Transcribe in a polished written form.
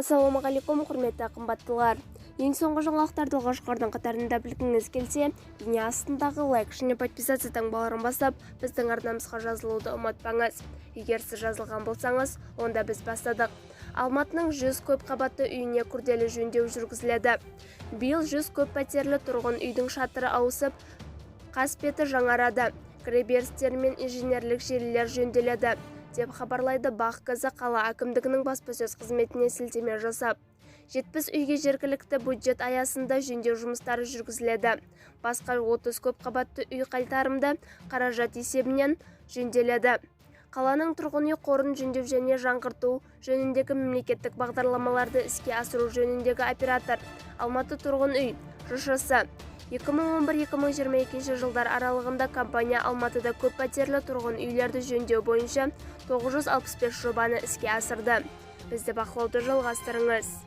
Ассалаумағалейкум, құрметті қымбаттылар. Ең соңғы жаңалықтарды алғашқылардың қатарында білгіңіз келсе, бейне астындағы лайк және подписация таңбаларын басып, біздің арнамызға жазылуды ұмытпаңыз. Егер сіз жазылған болсаңыз, онда біз бастадық. Алматының 100 көп қабатты үйіне күрделі жөндеу жүргізіледі. Биыл 100 көп пәтерлі тұрғын үйдің шатыры ауысып, қасбеті жаңарады. Кіреберістер мен инженерлік желілер жөнделеді, деп хабарлайды Бақ-Кызы қала әкімдігінің баспасөз қызметіне сілтеме жасап. 70 үйге жергілікті бюджет аясында жөндеу жұмыстары жүргізіледі. Басқа 30 көп қабатты үй қайтарымды қаражат есебінен жөнделеді. Қаланың тұрғын үй қорын жөндеу және жаңғырту жөніндегі мемлекеттік бағдарламаларды іске асыру жөніндегі оператор Алматы тұрғын үй ЖШ-сы 2011-2022 жылдар аралығында компания Алматыда көп пәтерлі тұрғын үйлерді жөндеу бойынша 965 жобаны іске асырды. Бізді бақылауды жалғастырыңыз.